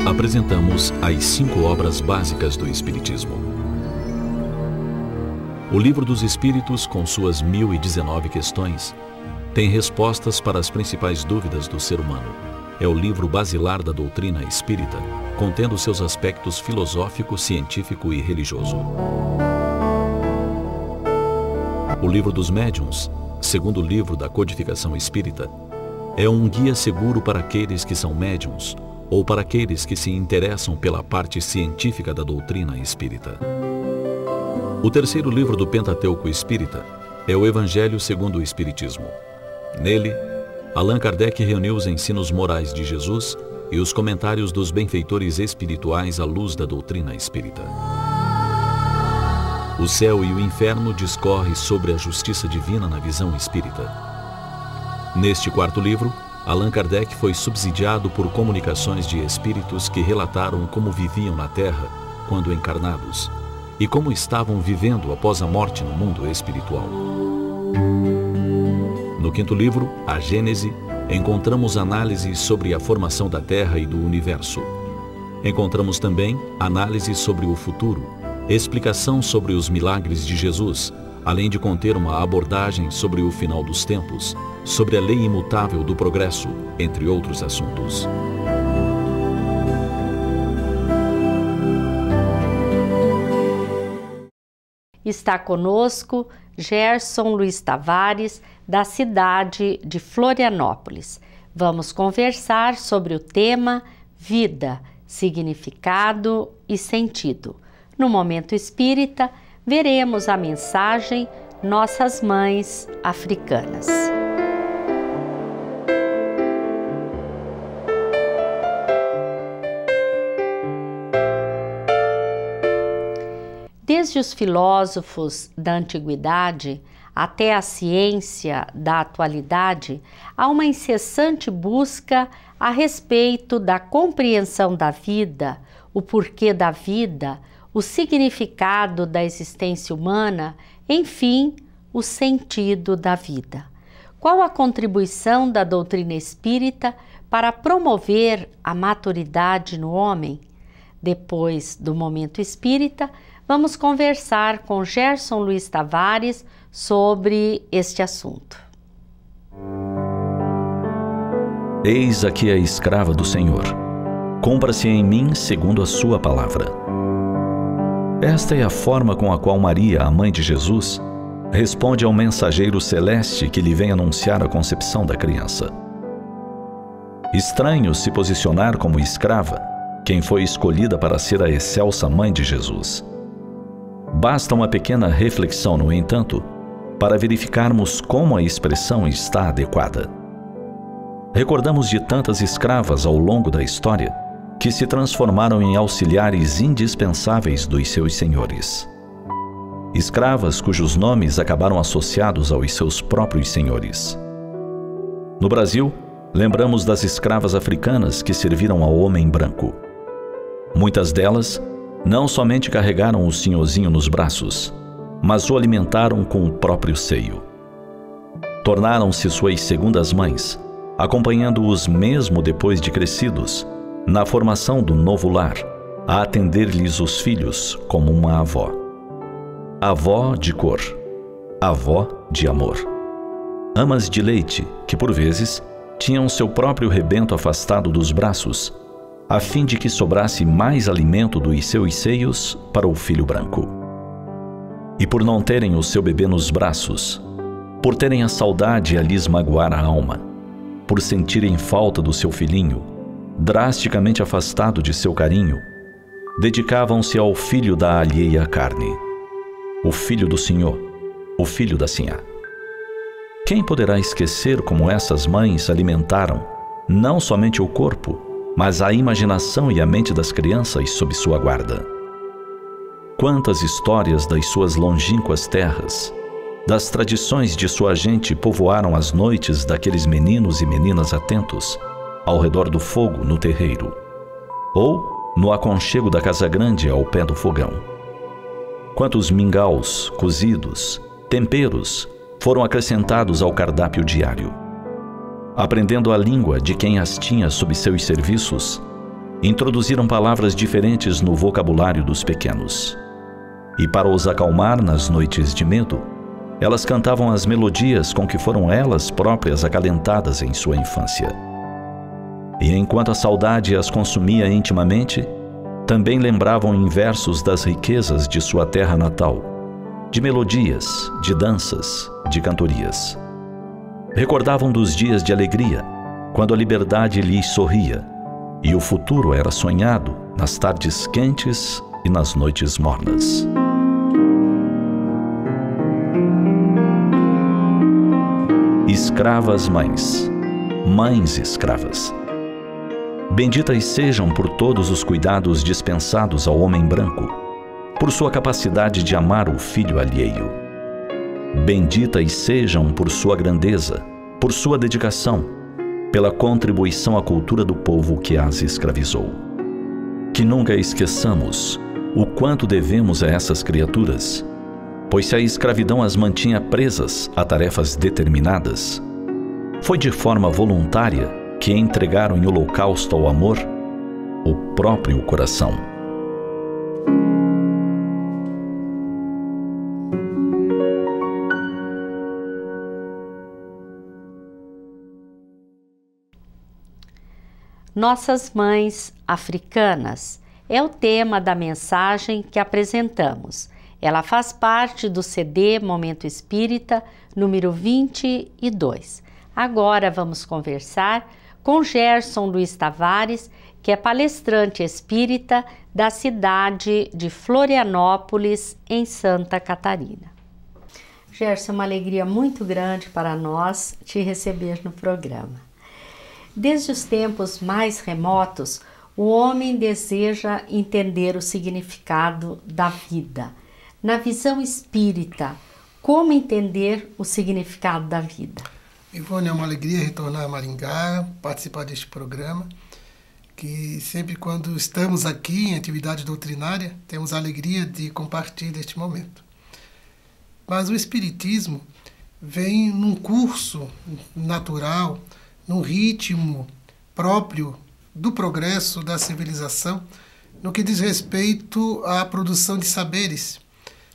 apresentamos as 5 obras básicas do Espiritismo. O Livro dos Espíritos, com suas 1019 questões, tem respostas para as principais dúvidas do ser humano. É o livro basilar da doutrina espírita, contendo seus aspectos filosófico, científico e religioso. O Livro dos Médiuns, segundo livro da codificação espírita, é um guia seguro para aqueles que são médiuns ou para aqueles que se interessam pela parte científica da doutrina espírita. O terceiro livro do Pentateuco espírita é o Evangelho segundo o Espiritismo. Nele, Allan Kardec reuniu os ensinos morais de Jesus e os comentários dos benfeitores espirituais à luz da doutrina espírita. O céu e o inferno discorre sobre a justiça divina na visão espírita. Neste quarto livro, Allan Kardec foi subsidiado por comunicações de espíritos que relataram como viviam na Terra quando encarnados e como estavam vivendo após a morte no mundo espiritual. No quinto livro, A Gênese, encontramos análises sobre a formação da Terra e do Universo. Encontramos também análises sobre o futuro, explicação sobre os milagres de Jesus, além de conter uma abordagem sobre o final dos tempos, sobre a lei imutável do progresso, entre outros assuntos. Está conosco Gerson Luiz Tavares, da cidade de Florianópolis. Vamos conversar sobre o tema Vida, Significado e Sentido. No Momento Espírita, veremos a mensagem Nossas Mães Africanas. Desde os filósofos da antiguidade até a ciência da atualidade, há uma incessante busca a respeito da compreensão da vida, o porquê da vida, o significado da existência humana, enfim, o sentido da vida. Qual a contribuição da doutrina espírita para promover a maturidade no homem? Depois do Momento Espírita, vamos conversar com Gerson Luiz Tavares sobre este assunto. Eis aqui a escrava do Senhor. Cumpra-se em mim segundo a sua palavra. Esta é a forma com a qual Maria, a mãe de Jesus, responde ao mensageiro celeste que lhe vem anunciar a concepção da criança. Estranho se posicionar como escrava, quem foi escolhida para ser a excelsa mãe de Jesus. Basta uma pequena reflexão, no entanto, para verificarmos como a expressão está adequada. Recordamos de tantas escravas ao longo da história que se transformaram em auxiliares indispensáveis dos seus senhores. Escravas cujos nomes acabaram associados aos seus próprios senhores. No Brasil, lembramos das escravas africanas que serviram ao homem branco. Muitas delas não somente carregaram o senhorzinho nos braços, mas o alimentaram com o próprio seio. Tornaram-se suas segundas mães, acompanhando-os mesmo depois de crescidos, na formação do novo lar, a atender-lhes os filhos como uma avó. Avó de cor, avó de amor. Amas de leite que, por vezes, tinham seu próprio rebento afastado dos braços, a fim de que sobrasse mais alimento dos seus seios para o filho branco. E por não terem o seu bebê nos braços, por terem a saudade a lhes magoar a alma, por sentirem falta do seu filhinho, drasticamente afastado de seu carinho, dedicavam-se ao filho da alheia carne, o filho do Senhor, o filho da Sinhá. Quem poderá esquecer como essas mães alimentaram não somente o corpo, mas a imaginação e a mente das crianças sob sua guarda? Quantas histórias das suas longínquas terras, das tradições de sua gente povoaram as noites daqueles meninos e meninas atentos, ao redor do fogo no terreiro, ou no aconchego da casa grande ao pé do fogão. Quantos mingaus, cozidos, temperos foram acrescentados ao cardápio diário. Aprendendo a língua de quem as tinha sob seus serviços, introduziram palavras diferentes no vocabulário dos pequenos. E para os acalmar nas noites de medo, elas cantavam as melodias com que foram elas próprias acalentadas em sua infância. E enquanto a saudade as consumia intimamente, também lembravam em versos das riquezas de sua terra natal, de melodias, de danças, de cantorias. Recordavam dos dias de alegria, quando a liberdade lhes sorria, e o futuro era sonhado nas tardes quentes e nas noites mornas. Escravas mães, mães escravas. Benditas sejam por todos os cuidados dispensados ao homem branco, por sua capacidade de amar o filho alheio. Benditas sejam por sua grandeza, por sua dedicação, pela contribuição à cultura do povo que as escravizou. Que nunca esqueçamos o quanto devemos a essas criaturas, pois se a escravidão as mantinha presas a tarefas determinadas, foi de forma voluntária que entregaram em holocausto ao amor o próprio coração. Nossas mães africanas é o tema da mensagem que apresentamos. Ela faz parte do CD Momento Espírita, número 22. Agora vamos conversar com Gerson Luiz Tavares, que é palestrante espírita da cidade de Florianópolis, em Santa Catarina. Gerson, é uma alegria muito grande para nós te receber no programa. Desde os tempos mais remotos, o homem deseja entender o significado da vida. Na visão espírita, como entender o significado da vida? Ivone, é uma alegria retornar a Maringá, participar deste programa, que sempre quando estamos aqui em atividade doutrinária, temos a alegria de compartilhar este momento. Mas o Espiritismo vem num curso natural, num ritmo próprio do progresso da civilização, no que diz respeito à produção de saberes.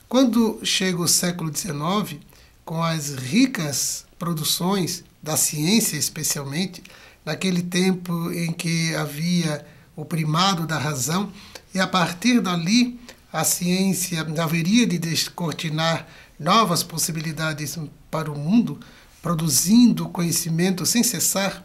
Quando chega o século XIX, com as ricas produções da ciência especialmente, naquele tempo em que havia o primado da razão, e a partir dali a ciência haveria de descortinar novas possibilidades para o mundo, produzindo conhecimento sem cessar,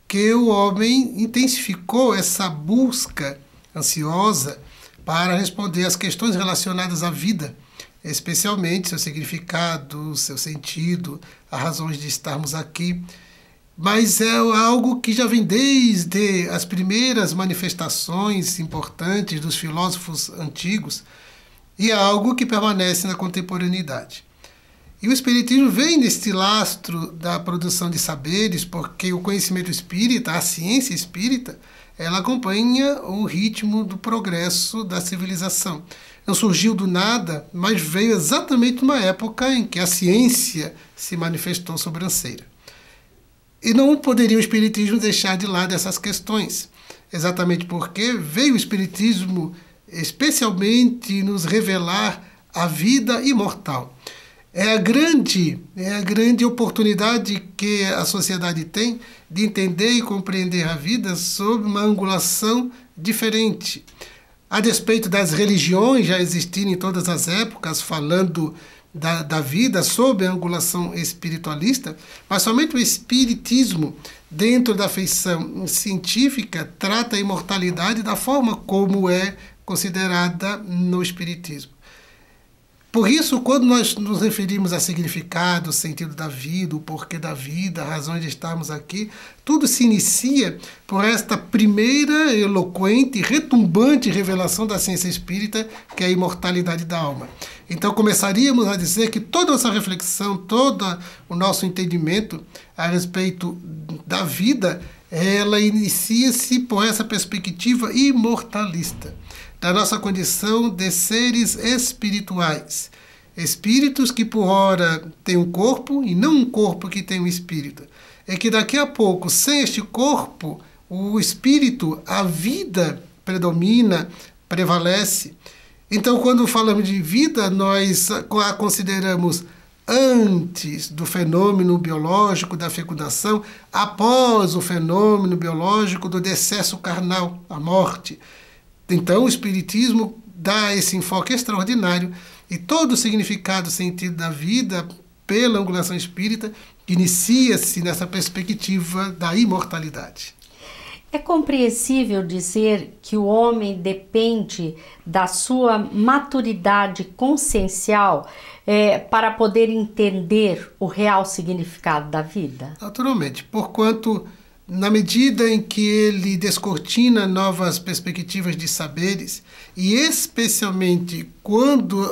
que o homem intensificou essa busca ansiosa para responder às questões relacionadas à vida, especialmente seu significado, seu sentido, as razões de estarmos aqui. Mas é algo que já vem desde as primeiras manifestações importantes dos filósofos antigos e é algo que permanece na contemporaneidade. E o Espiritismo vem neste lastro da produção de saberes, porque o conhecimento espírita, a ciência espírita, ela acompanha o ritmo do progresso da civilização. Não surgiu do nada, mas veio exatamente numa época em que a ciência se manifestou sobranceira. E não poderia o Espiritismo deixar de lado essas questões, exatamente porque veio o Espiritismo especialmente nos revelar a vida imortal. É a grande oportunidade que a sociedade tem de entender e compreender a vida sob uma angulação diferente. A despeito das religiões já existirem em todas as épocas, falando da vida sob a angulação espiritualista, mas somente o Espiritismo, dentro da feição científica, trata a imortalidade da forma como é considerada no Espiritismo. Por isso, quando nós nos referimos a significado, o sentido da vida, o porquê da vida, a razão de estarmos aqui, tudo se inicia por esta primeira eloquente, retumbante revelação da ciência espírita, que é a imortalidade da alma. Então, começaríamos a dizer que toda essa reflexão, todo o nosso entendimento a respeito da vida, ela inicia-se por essa perspectiva imortalista, da nossa condição de seres espirituais. Espíritos que por ora têm um corpo e não um corpo que tem um espírito. É que daqui a pouco, sem este corpo, o espírito, a vida predomina, prevalece. Então, quando falamos de vida, nós a consideramos antes do fenômeno biológico da fecundação, após o fenômeno biológico do decesso carnal, a morte. Então, o Espiritismo dá esse enfoque extraordinário e todo o significado, sentido da vida, pela angulação espírita, inicia-se nessa perspectiva da imortalidade. É compreensível dizer que o homem depende da sua maturidade consciencial para poder entender o real significado da vida? Naturalmente, porquanto, na medida em que ele descortina novas perspectivas de saberes, e especialmente quando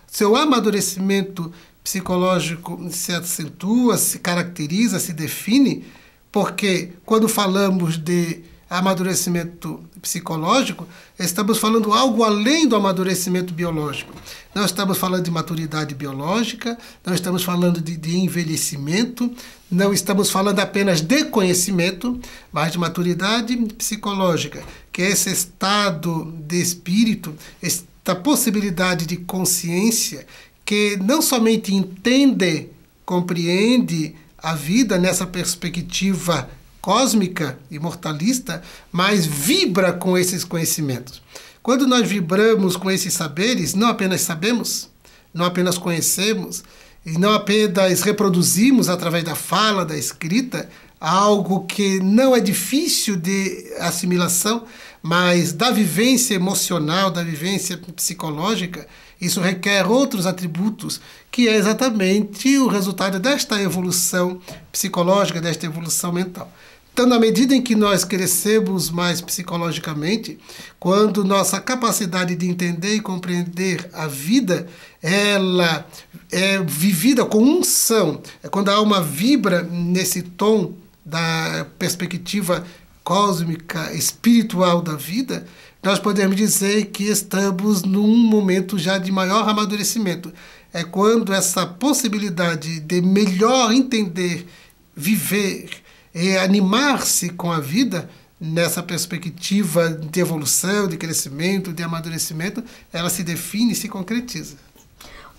seu amadurecimento psicológico se acentua, se caracteriza, se define, porque quando falamos de amadurecimento psicológico, estamos falando algo além do amadurecimento biológico. Não estamos falando de maturidade biológica, não estamos falando de envelhecimento, não estamos falando apenas de conhecimento, mas de maturidade psicológica, que é esse estado de espírito, esta possibilidade de consciência que não somente entende, compreende a vida nessa perspectiva cósmica, imortalista, mas vibra com esses conhecimentos. Quando nós vibramos com esses saberes, não apenas sabemos, não apenas conhecemos, e não apenas reproduzimos através da fala, da escrita, algo que não é difícil de assimilação, mas da vivência emocional, da vivência psicológica, isso requer outros atributos, que é exatamente o resultado desta evolução psicológica, desta evolução mental. Então, na medida em que nós crescemos mais psicologicamente, quando nossa capacidade de entender e compreender a vida, ela é vivida com unção, é quando a alma vibra nesse tom da perspectiva cósmica, espiritual da vida, nós podemos dizer que estamos num momento já de maior amadurecimento. É quando essa possibilidade de melhor entender, viver e animar-se com a vida, nessa perspectiva de evolução, de crescimento, de amadurecimento, ela se define e se concretiza.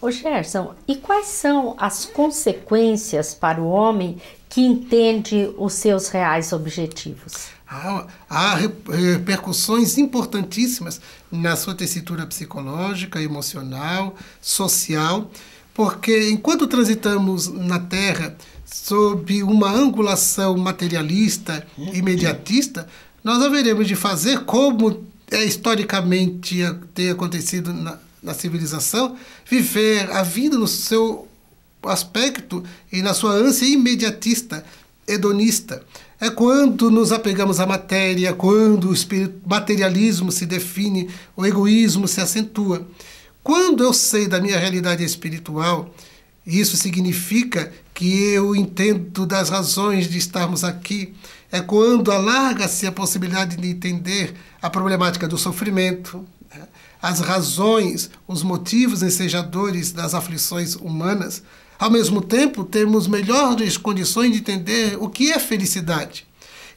Ô Gerson, e quais são as consequências para o homem que entende os seus reais objetivos? Há repercussões importantíssimas na sua tessitura psicológica, emocional, social, porque enquanto transitamos na Terra sob uma angulação materialista, imediatista, nós haveremos de fazer, como historicamente tem acontecido na civilização, viver a vida no seu aspecto e na sua ânsia imediatista, hedonista. É quando nos apegamos à matéria, quando o materialismo se define, o egoísmo se acentua. Quando eu sei da minha realidade espiritual, isso significa que eu entendo das razões de estarmos aqui. É quando alarga-se a possibilidade de entender a problemática do sofrimento, as razões, os motivos ensejadores das aflições humanas. Ao mesmo tempo, temos melhores condições de entender o que é felicidade,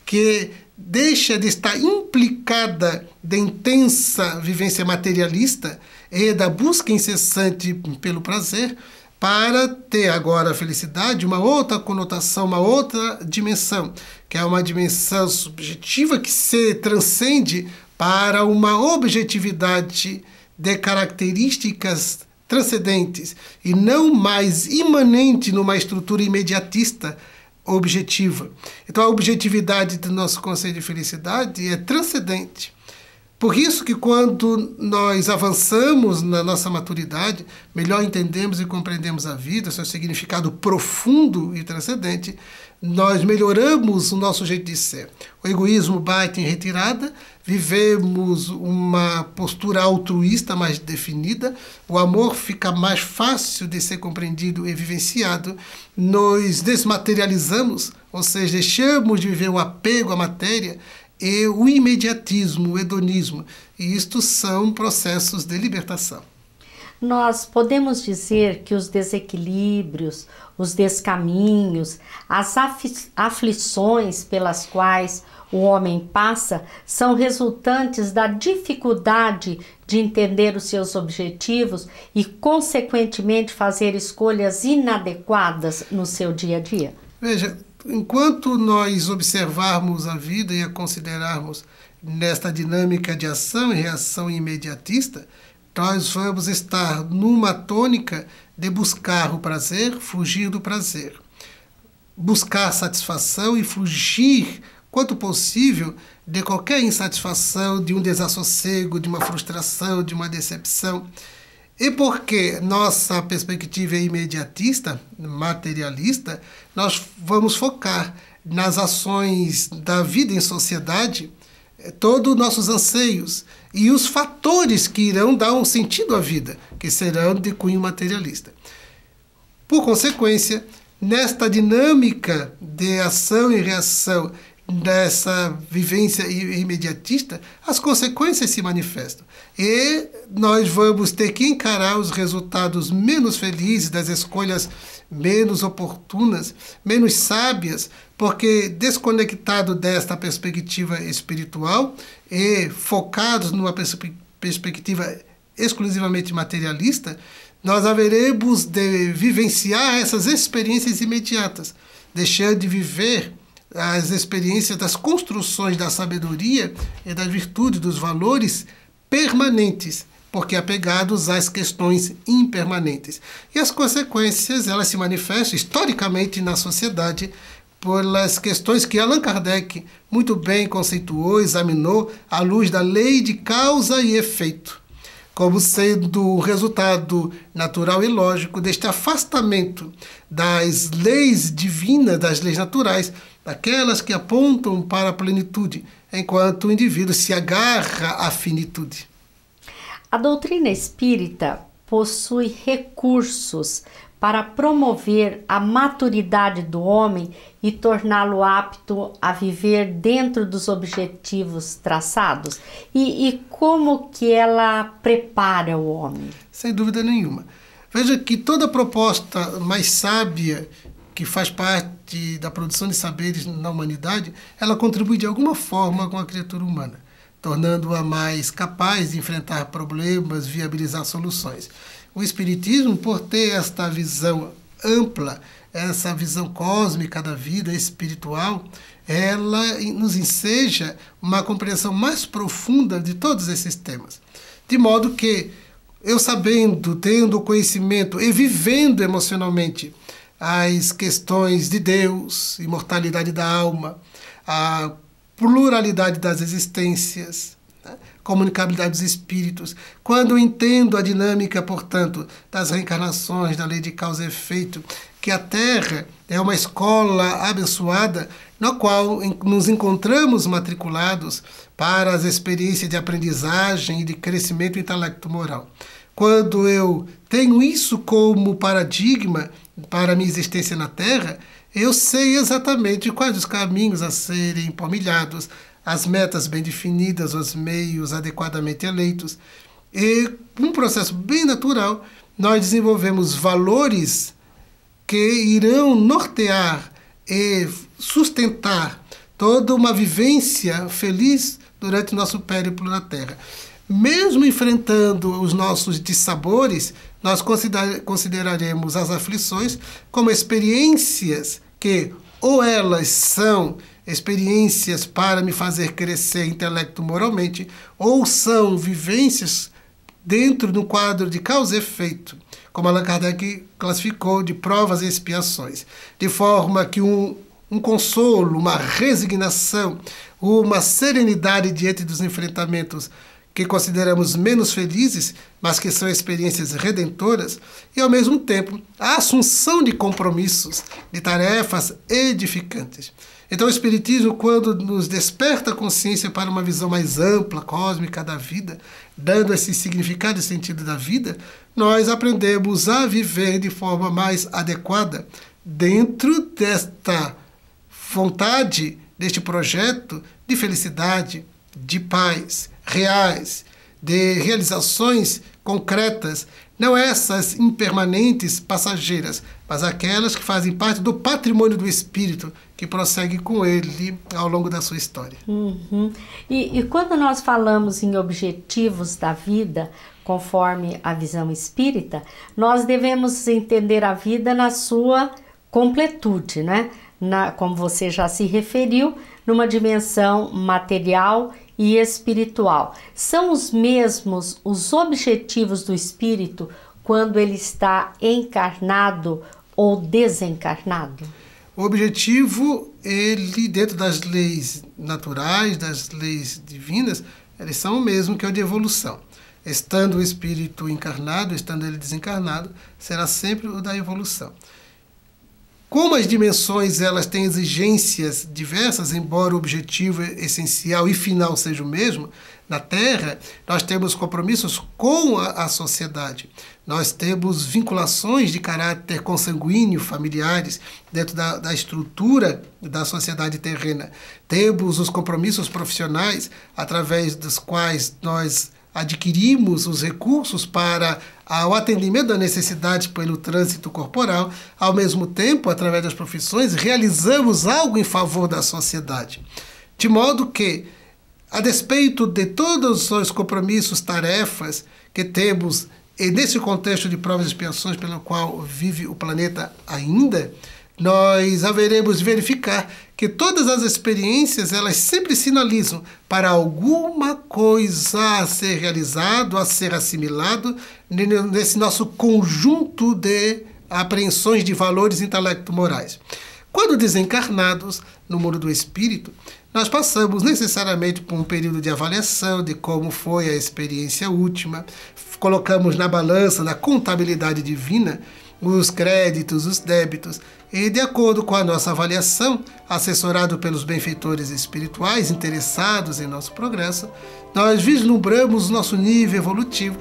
que deixa de estar implicada da intensa vivência materialista e da busca incessante pelo prazer, para ter agora a felicidade, uma outra conotação, uma outra dimensão, que é uma dimensão subjetiva que se transcende para uma objetividade de características transcendentes e não mais imanente numa estrutura imediatista objetiva. Então, a objetividade do nosso conceito de felicidade é transcendente. Por isso que quando nós avançamos na nossa maturidade, melhor entendemos e compreendemos a vida, seu significado profundo e transcendente, nós melhoramos o nosso jeito de ser. O egoísmo bate em retirada, vivemos uma postura altruísta mais definida, o amor fica mais fácil de ser compreendido e vivenciado, nós desmaterializamos, ou seja, deixamos de viver o apego à matéria, e o imediatismo, o hedonismo. E isto são processos de libertação. Nós podemos dizer que os desequilíbrios, os descaminhos, as aflições pelas quais o homem passa são resultantes da dificuldade de entender os seus objetivos e, consequentemente, fazer escolhas inadequadas no seu dia a dia? Veja, enquanto nós observarmos a vida e a considerarmos nesta dinâmica de ação e reação imediatista, nós vamos estar numa tônica de buscar o prazer, fugir do prazer. Buscar satisfação e fugir, quanto possível, de qualquer insatisfação, de um desassossego, de uma frustração, de uma decepção. E porque nossa perspectiva é imediatista, materialista, nós vamos focar nas ações da vida em sociedade, todos os nossos anseios e os fatores que irão dar um sentido à vida, que serão de cunho materialista. Por consequência, nesta dinâmica de ação e reação, dessa vivência imediatista, as consequências se manifestam. E nós vamos ter que encarar os resultados menos felizes das escolhas menos oportunas, menos sábias, porque desconectado desta perspectiva espiritual e focados numa perspectiva exclusivamente materialista, nós haveremos de vivenciar essas experiências imediatas, deixando de viver as experiências das construções da sabedoria e das virtudes, dos valores permanentes, porque apegados às questões impermanentes. E as consequências, elas se manifestam historicamente na sociedade pelas questões que Allan Kardec muito bem conceituou, examinou à luz da lei de causa e efeito, como sendo o resultado natural e lógico deste afastamento das leis divinas, das leis naturais, daquelas que apontam para a plenitude, enquanto o indivíduo se agarra à finitude. A doutrina espírita possui recursos para promover a maturidade do homem e torná-lo apto a viver dentro dos objetivos traçados? E como que ela prepara o homem? Sem dúvida nenhuma. Veja que toda proposta mais sábia que faz parte da produção de saberes na humanidade, ela contribui de alguma forma com a criatura humana, tornando-a mais capaz de enfrentar problemas, viabilizar soluções. O Espiritismo, por ter esta visão ampla, essa visão cósmica da vida espiritual, ela nos enseja uma compreensão mais profunda de todos esses temas. De modo que eu sabendo, tendo conhecimento e vivendo emocionalmente as questões de Deus, imortalidade da alma, a pluralidade das existências, né? Comunicabilidade dos espíritos. Quando eu entendo a dinâmica, portanto, das reencarnações, da lei de causa e efeito, que a Terra é uma escola abençoada, na qual nos encontramos matriculados para as experiências de aprendizagem e de crescimento intelecto-moral. Quando eu tenho isso como paradigma para a minha existência na Terra, eu sei exatamente quais os caminhos a serem palmilhados, as metas bem definidas, os meios adequadamente eleitos. E, num processo bem natural, nós desenvolvemos valores que irão nortear e sustentar toda uma vivência feliz durante o nosso périplo na Terra. Mesmo enfrentando os nossos dissabores, nós consideraremos as aflições como experiências que ou elas são experiências para me fazer crescer intelecto-moralmente, ou são vivências dentro do quadro de causa e efeito, como Allan Kardec classificou de provas e expiações, de forma que um consolo, uma resignação, uma serenidade diante dos enfrentamentos que consideramos menos felizes, mas que são experiências redentoras, e ao mesmo tempo a assunção de compromissos, de tarefas edificantes. Então o Espiritismo, quando nos desperta a consciência para uma visão mais ampla, cósmica da vida, dando esse significado e sentido da vida, nós aprendemos a viver de forma mais adequada dentro desta vontade, deste projeto de felicidade, de paz, reais, de realizações concretas, não essas impermanentes, passageiras, mas aquelas que fazem parte do patrimônio do espírito, que prossegue com ele ao longo da sua história. E quando nós falamos em objetivos da vida, conforme a visão espírita, nós devemos entender a vida na sua completude, né? Como você já se referiu, numa dimensão material e espiritual. São os mesmos os objetivos do espírito quando ele está encarnado ou desencarnado? O objetivo, ele, dentro das leis naturais, das leis divinas, eles são o mesmo, que é o de evolução. Estando o espírito encarnado, estando ele desencarnado, será sempre o da evolução. Como as dimensões elas têm exigências diversas, embora o objetivo essencial e final seja o mesmo, na Terra nós temos compromissos com a sociedade. Nós temos vinculações de caráter consanguíneo, familiares, dentro da estrutura da sociedade terrena. Temos os compromissos profissionais, através dos quais nós adquirimos os recursos para o atendimento da necessidade pelo trânsito corporal. Ao mesmo tempo, através das profissões, realizamos algo em favor da sociedade. De modo que, a despeito de todos os compromissos, tarefas que temos, e nesse contexto de provas e expiações pelo qual vive o planeta ainda, nós haveremos de verificar que todas as experiências, elas sempre sinalizam para alguma coisa a ser realizado, a ser assimilado, nesse nosso conjunto de apreensões de valores intelecto-morais. Quando desencarnados no mundo do espírito, nós passamos necessariamente por um período de avaliação de como foi a experiência última, colocamos na balança, na contabilidade divina, os créditos, os débitos, e de acordo com a nossa avaliação, assessorado pelos benfeitores espirituais interessados em nosso progresso, nós vislumbramos o nosso nível evolutivo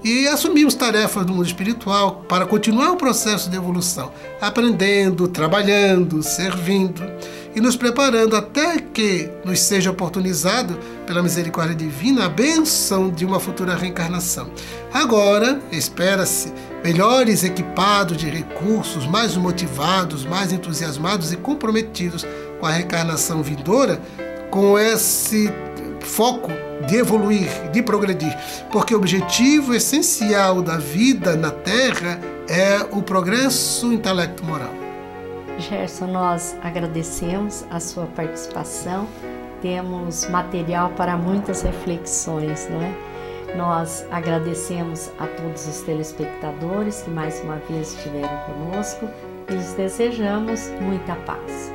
e assumimos tarefas no mundo espiritual para continuar o processo de evolução, aprendendo, trabalhando, servindo e nos preparando até que nos seja oportunizado, pela misericórdia divina, a bênção de uma futura reencarnação. Agora, espera-se, melhores equipados de recursos, mais motivados, mais entusiasmados e comprometidos com a reencarnação vindoura, com esse foco de evoluir, de progredir, porque o objetivo essencial da vida na Terra é o progresso intelecto-moral. Gerson, nós agradecemos a sua participação, temos material para muitas reflexões, não é? Nós agradecemos a todos os telespectadores que mais uma vez estiveram conosco e lhes desejamos muita paz.